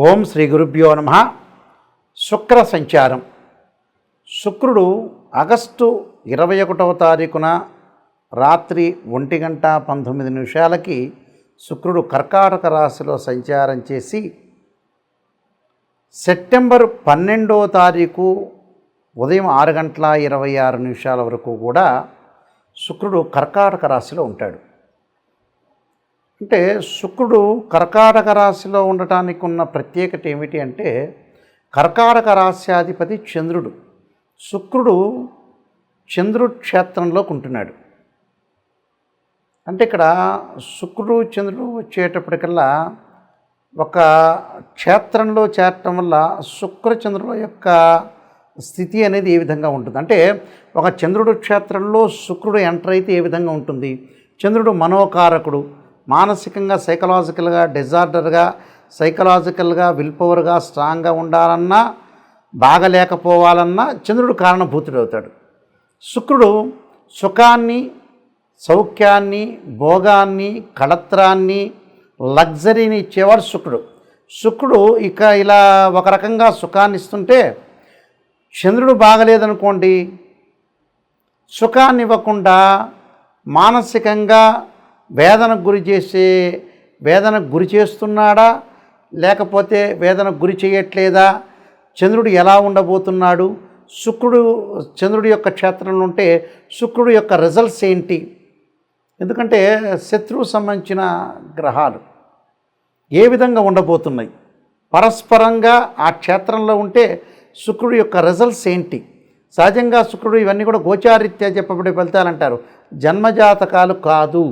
ఓం శ్రీ గురుభ్యో నమః. శుక్ర సంచారం. శుక్రుడు ఆగస్టు 21వ తారీఖున రాత్రి 1:19 శుక్రుడు కర్కాటక రాశిలో సంచారం చేసి సెప్టెంబర్ 12వ తారీఖు ఉదయం 6:26 వరకు కూడా శుక్రుడు కర్కాటక రాశిలో ఉంటాడు. అంటే శుక్రుడు కర్కాటక రాశిలో ఉండటానికి ఉన్న ప్రత్యేకత ఏమిటి అంటే, కర్కాటక రాశ్యాధిపతి చంద్రుడు. శుక్రుడు చంద్రుడు క్షేత్రంలోకి ఉంటున్నాడు. అంటే ఇక్కడ శుక్రుడు చంద్రుడు వచ్చేటప్పటికల్లా ఒక క్షేత్రంలో చేరటం వల్ల శుక్రచంద్రుల యొక్క స్థితి అనేది ఏ విధంగా ఉంటుంది అంటే, ఒక చంద్రుడు క్షేత్రంలో శుక్రుడు ఎంటర్ అయితే ఏ విధంగా ఉంటుంది. చంద్రుడు మనోకారకుడు. మానసికంగా సైకలాజికల్గా డిజార్డర్గా సైకలాజికల్గా విల్పవర్గా స్ట్రాంగ్గా ఉండాలన్నా బాగలేకపోవాలన్నా చంద్రుడు కారణభూతుడవుతాడు. శుక్రుడు సుఖాన్ని సౌఖ్యాన్ని భోగాన్ని కళత్రాన్ని లగ్జరీని ఇచ్చేవాడు శుక్రుడు. శుక్రుడు ఇక ఇలా ఒక రకంగా సుఖాన్ని ఇస్తుంటే, చంద్రుడు బాగలేదనుకోండి, సుఖాన్ని ఇవ్వకుండా మానసికంగా వేదనకు గురి చేస్తున్నాడా లేకపోతే వేదనకు గురి చేయట్లేదా, చంద్రుడు ఎలా ఉండబోతున్నాడు, చంద్రుడి యొక్క క్షేత్రంలో ఉంటే శుక్రుడు యొక్క రిజల్ట్స్ ఏంటి. ఎందుకంటే శత్రువు సంబంధించిన గ్రహాలు ఏ విధంగా ఉండబోతున్నాయి, పరస్పరంగా ఆ క్షేత్రంలో ఉంటే శుక్రుడి యొక్క రిజల్ట్స్ ఏంటి. సహజంగా శుక్రుడు ఇవన్నీ కూడా గోచారీత్యా చెప్పబడే ఫలితాలు అంటారు, జన్మజాతకాలు కాదు.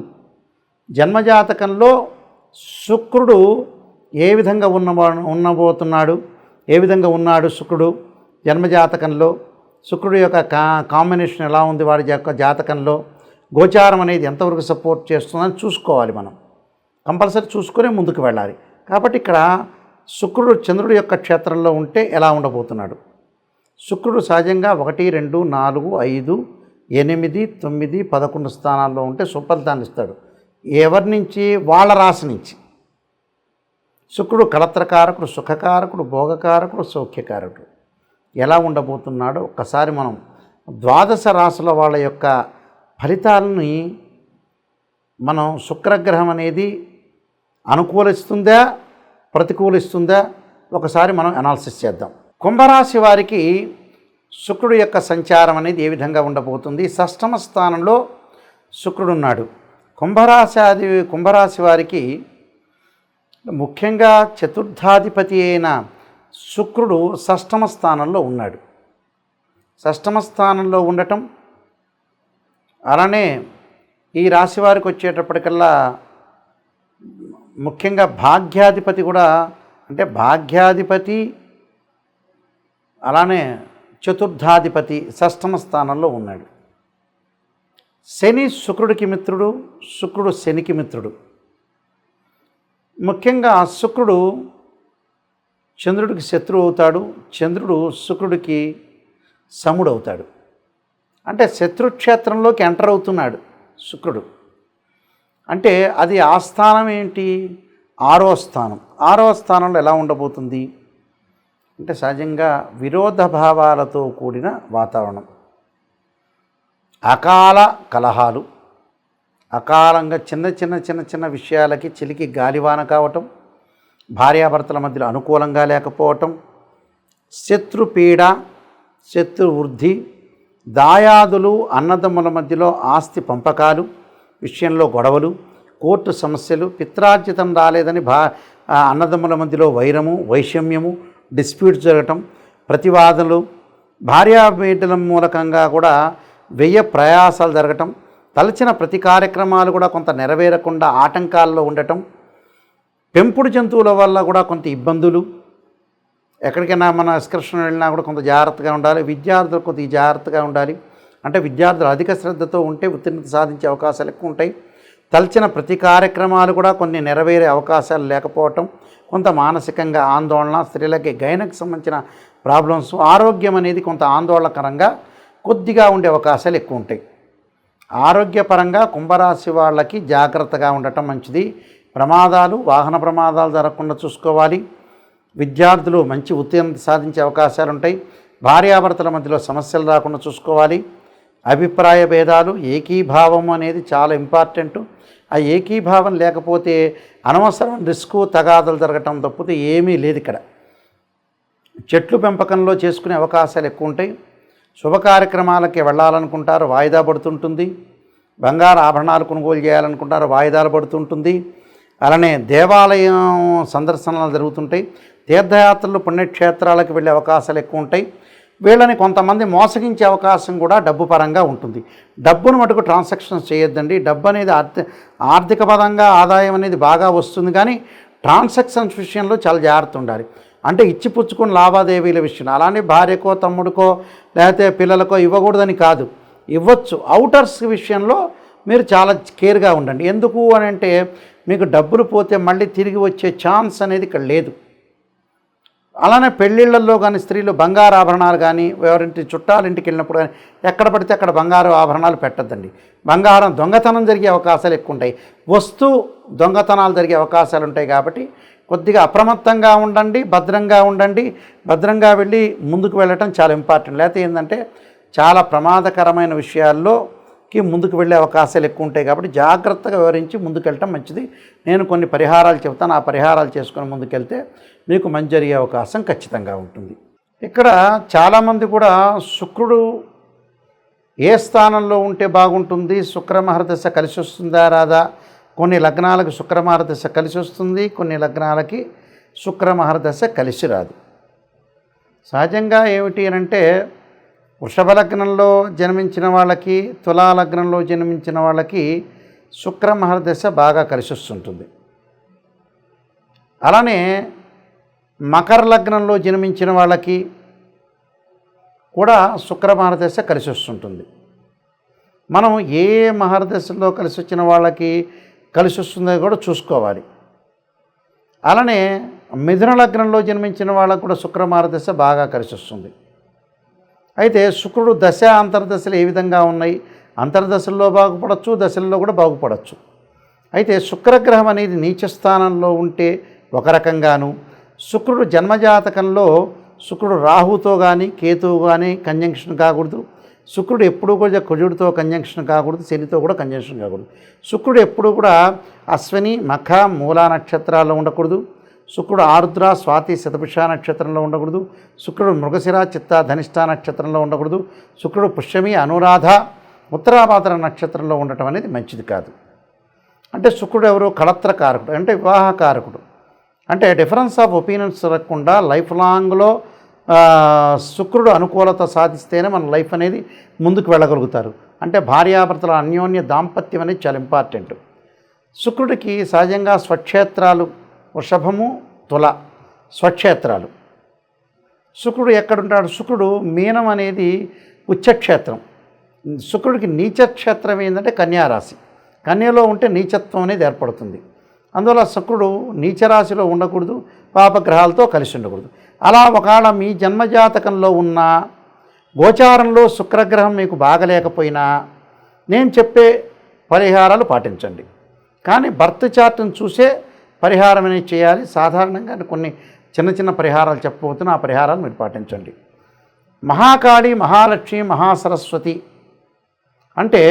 జన్మజాతకంలో శుక్రుడు ఏ విధంగా ఉండబోతున్నాడు, ఏ విధంగా ఉన్నాడు శుక్రుడు జన్మజాతకంలో, శుక్రుడు యొక్క కాంబినేషన్ ఎలా ఉంది వాడి యొక్క జాతకంలో, గోచారం అనేది ఎంతవరకు సపోర్ట్ చేస్తుందని చూసుకోవాలి. మనం కంపల్సరీ చూసుకునే ముందుకు వెళ్ళాలి. కాబట్టి ఇక్కడ శుక్రుడు చంద్రుడి యొక్క క్షేత్రంలో ఉంటే ఎలా ఉండబోతున్నాడు. శుక్రుడు సహజంగా 1, 2, 4, 5, 8, 9, 11 స్థానాల్లో ఉంటే సుఫలితాన్ని ఇస్తాడు. ఎవరి నుంచి? వాళ్ళ రాశి నుంచి. శుక్రుడు కళత్రకారకుడు, సుఖకారకుడు, భోగకారకుడు, సౌఖ్యకారకుడు. ఎలా ఉండబోతున్నాడో ఒక్కసారి మనం ద్వాదశ రాశుల వాళ్ళ యొక్క ఫలితాలని మనం శుక్రగ్రహం అనేది అనుకూలిస్తుందా ప్రతికూలిస్తుందా ఒకసారి మనం అనాలిసిస్ చేద్దాం. కుంభరాశి వారికి శుక్రుడు యొక్క సంచారం అనేది ఏ విధంగా ఉండబోతుంది. షష్టమ స్థానంలో శుక్రుడు ఉన్నాడు. కుంభరాశి వారికి ముఖ్యంగా చతుర్థాధిపతి అయిన శుక్రుడు షష్టమ స్థానంలో ఉన్నాడు. షష్టమ స్థానంలో ఉండటం, అలానే ఈ రాశి వారికి వచ్చేటప్పటికల్లా ముఖ్యంగా భాగ్యాధిపతి కూడా, అంటే భాగ్యాధిపతి అలానే చతుర్థాధిపతి షష్టమ స్థానంలో ఉన్నాడు. శని శుక్రుడికి మిత్రుడు, శుక్రుడు శనికి మిత్రుడు. ముఖ్యంగా శుక్రుడు చంద్రుడికి శత్రువు అవుతాడు, చంద్రుడు శుక్రుడికి సముడు అవుతాడు. అంటే శత్రుక్షేత్రంలోకి ఎంటర్ అవుతున్నాడు శుక్రుడు. అంటే అది ఆ స్థానం ఏంటి? 6వ స్థానం. 6వ స్థానంలో ఎలా ఉండబోతుంది అంటే, సహజంగా విరోధ భావాలతో కూడిన వాతావరణం, అకాల కలహాలు, అకాలంగా చిన్న విషయాలకి చిలికి గాలివాన కావటం, భార్యాభర్తల మధ్యలో అనుకూలంగా లేకపోవటం, శత్రుపీడ, శత్రు వృద్ధి, దాయాదులు, అన్నదమ్ముల మధ్యలో ఆస్తి పంపకాలు విషయంలో గొడవలు, కోర్టు సమస్యలు, పిత్రార్జితం రాలేదని అన్నదమ్ముల మధ్యలో వైరము, వైషమ్యము, డిస్ప్యూట్ జరగటం, ప్రతివాదనలు, భార్యాబిడ్డల మూలకంగా కూడా వ్యయ ప్రయాసాలు జరగటం, తలచిన ప్రతి కార్యక్రమాలు కూడా కొంత నెరవేరకుండా ఆటంకాల్లో ఉండటం, పెంపుడు జంతువుల వల్ల కూడా కొంత ఇబ్బందులు, ఎక్కడికైనా మన ఎక్స్కర్షన్ వెళ్ళినా కూడా కొంత జాగ్రత్తగా ఉండాలి. విద్యార్థులు కొంత జాగ్రత్తగా ఉండాలి. అంటే విద్యార్థులు అధిక శ్రద్ధతో ఉంటే ఉత్తీర్ణత సాధించే అవకాశాలు ఎక్కువ ఉంటాయి. తలచిన ప్రతి కార్యక్రమాలు కూడా కొన్ని నెరవేరే అవకాశాలు లేకపోవటం, కొంత మానసికంగా ఆందోళన, స్త్రీలకి గైనకు సంబంధించిన ప్రాబ్లమ్స్, ఆరోగ్యం అనేది కొంత ఆందోళనకరంగా కొద్దిగా ఉండే అవకాశాలు ఎక్కువ ఉంటాయి. ఆరోగ్యపరంగా కుంభరాశి వాళ్ళకి జాగ్రత్తగా ఉండటం మంచిది. ప్రమాదాలు, వాహన ప్రమాదాలు జరగకుండా చూసుకోవాలి. విద్యార్థులు మంచి ఉత్తీర్ణత సాధించే అవకాశాలు ఉంటాయి. భార్యాభర్తల మధ్యలో సమస్యలు రాకుండా చూసుకోవాలి. అభిప్రాయ భేదాలు, ఏకీభావం అనేది చాలా ఇంపార్టెంట్. ఆ ఏకీభావం లేకపోతే అనవసరం రిస్కు తగాదలు జరగటం తప్పితే ఏమీ లేదు ఇక్కడ. చెట్లు పెంపకంలో చేసుకునే అవకాశాలు ఎక్కువ ఉంటాయి. శుభ కార్యక్రమాలకి వెళ్ళాలనుకుంటారు, వాయిదా పడుతుంటుంది. బంగారు ఆభరణాలు కొనుగోలు చేయాలనుకుంటారు, వాయిదాలు పడుతుంటుంది. అలానే దేవాలయం సందర్శనలు జరుగుతుంటాయి. తీర్థయాత్రలు, పుణ్యక్షేత్రాలకు వెళ్ళే అవకాశాలు ఎక్కువ ఉంటాయి. వీళ్ళని కొంతమంది మోసగించే అవకాశం కూడా డబ్బు పరంగా ఉంటుంది. డబ్బును మటుకు ట్రాన్సాక్షన్స్ చేయొద్దండి. డబ్బు అనేది ఆర్థిక పరంగా ఆదాయం అనేది బాగా వస్తుంది, కానీ ట్రాన్సాక్షన్స్ విషయంలో చాలా జాగ్రత్త ఉండాలి. అంటే ఇచ్చిపుచ్చుకుని లావాదేవీల విషయంలో అలానే భార్యకో తమ్ముడికో లేకపోతే పిల్లలకో ఇవ్వకూడదని కాదు, ఇవ్వచ్చు. అవుటర్స్ విషయంలో మీరు చాలా కేర్గా ఉండండి. ఎందుకు అని అంటే మీకు డబ్బులు పోతే మళ్ళీ తిరిగి వచ్చే ఛాన్స్ అనేది ఇక్కడ లేదు. అలానే పెళ్ళిళ్ళల్లో కానీ స్త్రీలు బంగారు ఆభరణాలు కానీ ఎవరింటి చుట్టాలింటికి వెళ్ళినప్పుడు కానీ ఎక్కడ పడితే అక్కడ బంగారు ఆభరణాలు పెట్టద్దండి. బంగారం దొంగతనం జరిగే అవకాశాలు ఎక్కువ ఉంటాయి. దొంగతనాలు జరిగే అవకాశాలు ఉంటాయి. కాబట్టి కొద్దిగా అప్రమత్తంగా ఉండండి, భద్రంగా ఉండండి. భద్రంగా వెళ్ళి ముందుకు వెళ్ళటం చాలా ఇంపార్టెంట్. లేకపోతే ఏంటంటే చాలా ప్రమాదకరమైన విషయాల్లోకి ముందుకు వెళ్ళే అవకాశాలు ఎక్కువ ఉంటాయి. కాబట్టి జాగ్రత్తగా వివరించి ముందుకు వెళ్ళటం మంచిది. నేను కొన్ని పరిహారాలు చెబుతాను, ఆ పరిహారాలు చేసుకొని ముందుకెళ్తే మీకు మంచి జరిగే అవకాశం ఖచ్చితంగా ఉంటుంది. ఇక్కడ చాలామంది కూడా శుక్రుడు ఏ స్థానంలో ఉంటే బాగుంటుంది, శుక్రమహర్దశ కలిసి వస్తుందా రాదా? కొన్ని లగ్నాలకు శుక్రమహర్దశ కలిసి వస్తుంది, కొన్ని లగ్నాలకి శుక్రమహర్దశ కలిసి రాదు. సహజంగా ఏమిటి అని అంటే వృషభ లగ్నంలో జన్మించిన వాళ్ళకి, తులా లగ్నంలో జన్మించిన వాళ్ళకి శుక్రమహర్దశ బాగా కలిసి వస్తుంటుంది. అలానే మకర లగ్నంలో జన్మించిన వాళ్ళకి కూడా శుక్రమహర్దశ కలిసి వస్తుంటుంది. మనం ఏ మహర్దశలో కలిసి వచ్చిన వాళ్ళకి కలిసి వస్తుందో కూడా చూసుకోవాలి. అలానే మిథున లగ్నంలో జన్మించిన వాళ్ళకు కూడా శుక్రమహర్దశ బాగా కలిసి వస్తుంది. అయితే శుక్రుడు దశ అంతర్దశలు ఏ విధంగా ఉన్నాయి? అంతర్దశల్లో బాగుపడవచ్చు, దశల్లో కూడా బాగుపడవచ్చు. అయితే శుక్రగ్రహం అనేది నీచ స్థానంలో ఉంటే ఒక రకంగాను, శుక్రుడు జన్మజాతకంలో శుక్రుడు రాహుతో కానీ కేతువు కానీ కంజంక్షన్ కాకూడదు. శుక్రుడు ఎప్పుడూ కూడా కుజుడితో కంజంక్షన్ కాకూడదు, శనితో కూడా కంజంక్షన్ కాకూడదు. శుక్రుడు ఎప్పుడూ కూడా అశ్విని, మఖ, మూలా నక్షత్రాల్లో ఉండకూడదు. శుక్రుడు ఆరుద్ర, స్వాతి, శతభిష నక్షత్రంలో ఉండకూడదు. శుక్రుడు మృగశిర, చిత్త, ధనిష్ట నక్షత్రంలో ఉండకూడదు. శుక్రుడు పుష్యమి, అనురాధ, ఉత్తరాభాద్ర నక్షత్రంలో ఉండటం అనేది మంచిది కాదు. అంటే శుక్రుడు ఎవరు? కళత్రకారకుడు, అంటే వివాహకారకుడు. అంటే డిఫరెన్స్ ఆఫ్ ఒపీనియన్స్ జరగకుండా లైఫ్ లాంగ్లో శుక్రుడు అనుకూలత సాధిస్తేనే మన లైఫ్ అనేది ముందుకు వెళ్ళగలుగుతారు. అంటే భార్యాభర్తల అన్యోన్య దాంపత్యం అనేది చాలా ఇంపార్టెంట్. శుక్రుడికి సహజంగా స్వక్షేత్రాలు వృషభము, తుల స్వక్షేత్రాలు. శుక్రుడు ఎక్కడుంటాడు? శుక్రుడు మీనం అనేది ఉచ్చక్షేత్రం. శుక్రుడికి నీచక్షేత్రం ఏంటంటే కన్యారాశి. కన్యలో ఉంటే నీచత్వం అనేది ఏర్పడుతుంది. అందువల్ల శుక్రుడు నీచరాశిలో ఉండకూడదు, పాపగ్రహాలతో కలిసి ఉండకూడదు. అలా ఒకవేళ మీ జన్మజాతకంలో ఉన్న గోచారంలో శుక్రగ్రహం మీకు బాగలేకపోయినా నేను చెప్పే పరిహారాలు పాటించండి. కానీ బర్త్ చార్ట్ని చూసే పరిహారం అనేది చేయాలి. సాధారణంగా కొన్ని చిన్న చిన్న పరిహారాలు చెప్పబోతున్నా, ఆ పరిహారాలు మీరు పాటించండి. మహాకాళి, మహాలక్ష్మి, మహాసరస్వతి అంటే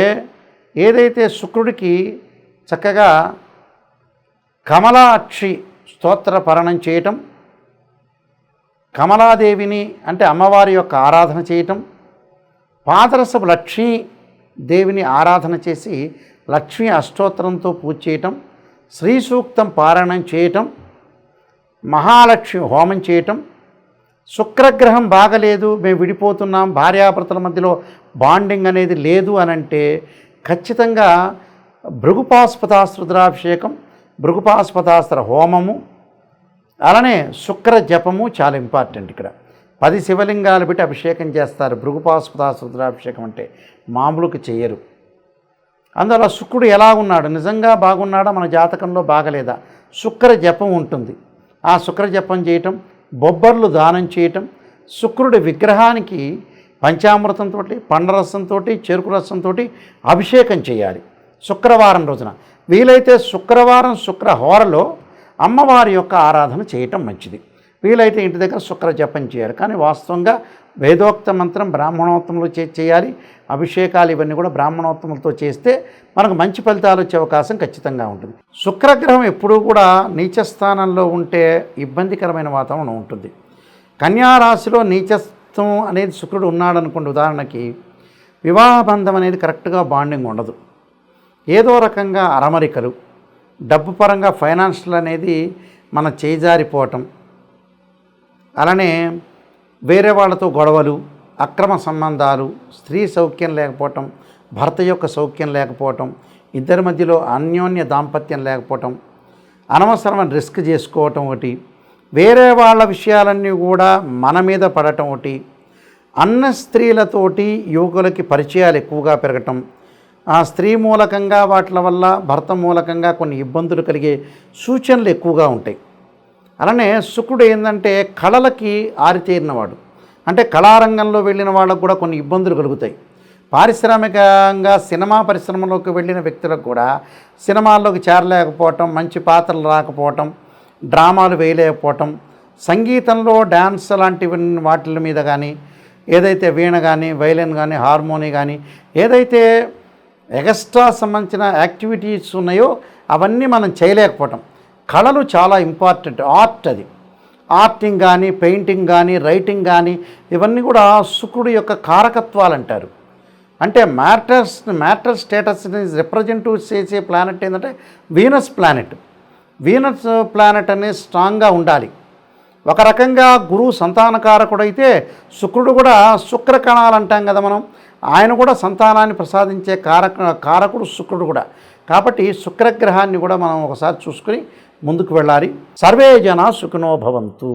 ఏదైతే శుక్రుడికి చక్కగా కమలాక్షి స్తోత్ర పఠనం చేయటం, కమలాదేవిని అంటే అమ్మవారి యొక్క ఆరాధన చేయటం, పాదరసపు లక్ష్మీ దేవిని ఆరాధన చేసి లక్ష్మీ అష్టోత్తరంతో పూజ చేయటం, శ్రీ సూక్తం పారాయణం చేయటం, మహాలక్ష్మి హోమం చేయటం. శుక్రగ్రహం బాగలేదు, మేము విడిపోతున్నాం, భార్యాభర్తల మధ్యలో బాండింగ్ అనేది లేదు అనంటే ఖచ్చితంగా భృగుపాస్పదాస్త్ర రుద్రాభిషేకం, భృగుపాస్పదాస్త్ర హోమము, అలానే శుక్ర జపము చాలా ఇంపార్టెంట్. ఇక్కడ 10 శివలింగాలు పెట్టి అభిషేకం చేస్తారు. భృగుపాస్పదాస్త్ర రుద్రాభిషేకం అంటే మామూలుకి చేయరు. అందువల్ల శుక్రుడు ఎలా ఉన్నాడు, నిజంగా బాగున్నాడా, మన జాతకంలో బాగలేదా? శుక్ర జపం ఉంటుంది. ఆ శుక్ర జపం చేయటం, బొబ్బర్లు దానం చేయటం, శుక్రుడి విగ్రహానికి పంచామృతంతో, పండరసంతో, చెరుకు రసంతో అభిషేకం చేయాలి శుక్రవారం రోజున. వీలైతే శుక్రవారం శుక్రహోరలో అమ్మవారి యొక్క ఆరాధన చేయటం మంచిది. వీలైతే ఇంటి దగ్గర శుక్ర జపం చేయాలి. కానీ వాస్తవంగా వేదోక్త మంత్రం బ్రాహ్మణోత్తములు చేయాలి. అభిషేకాలు ఇవన్నీ కూడా బ్రాహ్మణోత్తములతో చేస్తే మనకు మంచి ఫలితాలు వచ్చే అవకాశం ఖచ్చితంగా ఉంటుంది. శుక్రగ్రహం ఎప్పుడూ కూడా నీచ స్థానంలో ఉంటే ఇబ్బందికరమైన వాతావరణం ఉంటుంది. కన్యా రాశిలో నీచత్వం అనేది శుక్రుడు ఉన్నాడు అనుకోండి, ఉదాహరణకి వివాహ బంధం అనేది కరెక్ట్గా బాండింగ్ ఉండదు. ఏదో రకంగా అరమరికలు, డబ్బు పరంగా ఫైనాన్షియల్ అనేది మన చేజారిపోవటం, అలానే వేరే వాళ్ళతో గొడవలు, అక్రమ సంబంధాలు, స్త్రీ సౌఖ్యం లేకపోవటం, భర్త యొక్క సౌఖ్యం లేకపోవటం, ఇద్దరి మధ్యలో అన్యోన్య దాంపత్యం లేకపోవటం, అనవసరమైన రిస్క్ చేసుకోవటం ఒకటి, వేరే వాళ్ళ విషయాలన్నీ కూడా మన మీద పడటం ఒకటి, అన్న స్త్రీలతోటి యువకులకి పరిచయాలు ఎక్కువగా పెరగటం, ఆ స్త్రీ మూలకంగా వాటి వల్ల భర్త మూలకంగా కొన్ని ఇబ్బందులు కలిగే సూచనలు ఎక్కువగా ఉంటాయి. అలానే శుక్రుడు ఏంటంటే కళలకి ఆరితేరినవాడు, అంటే కళారంగంలో వెళ్ళిన వాళ్ళకు కూడా కొన్ని ఇబ్బందులు కలుగుతాయి. పారిశ్రామికంగా సినిమా పరిశ్రమలోకి వెళ్ళిన వ్యక్తులకు కూడా సినిమాల్లోకి చేరలేకపోవటం, మంచి పాత్రలు రాకపోవటం, డ్రామాలు వేయలేకపోవటం, సంగీతంలో డ్యాన్స్ లాంటి వాటి మీద కానీ, ఏదైతే వీణ కానీ, వైలిన్ కానీ, హార్మోని కానీ, ఏదైతే ఎక్స్ట్రా సంబంధించిన యాక్టివిటీస్ ఉన్నాయో అవన్నీ మనం చేయలేకపోవటం. కళలు చాలా ఇంపార్టెంట్. అది ఆర్టింగ్ కానీ, పెయింటింగ్ కానీ, రైటింగ్ కానీ, ఇవన్నీ కూడా శుక్రుడు యొక్క కారకత్వాలు అంటారు. అంటే మ్యాటర్ స్టేటస్ని రిప్రజెంట్ చేసే ప్లానెట్ ఏంటంటే వీనస్ ప్లానెట్. వీనస్ ప్లానెట్ అనేది స్ట్రాంగ్గా ఉండాలి. ఒక రకంగా గురువు సంతానకారకుడైతే శుక్రుడు కూడా శుక్రకణాలు అంటాం కదా మనం, ఆయన కూడా సంతానాన్ని ప్రసాదించే కారకుడు శుక్రుడు కూడా. కాబట్టి శుక్రగ్రహాన్ని కూడా మనం ఒకసారి చూసుకుని ముందుకు వెళ్ళాలి. సర్వే జనా సుఖినో భవంతు.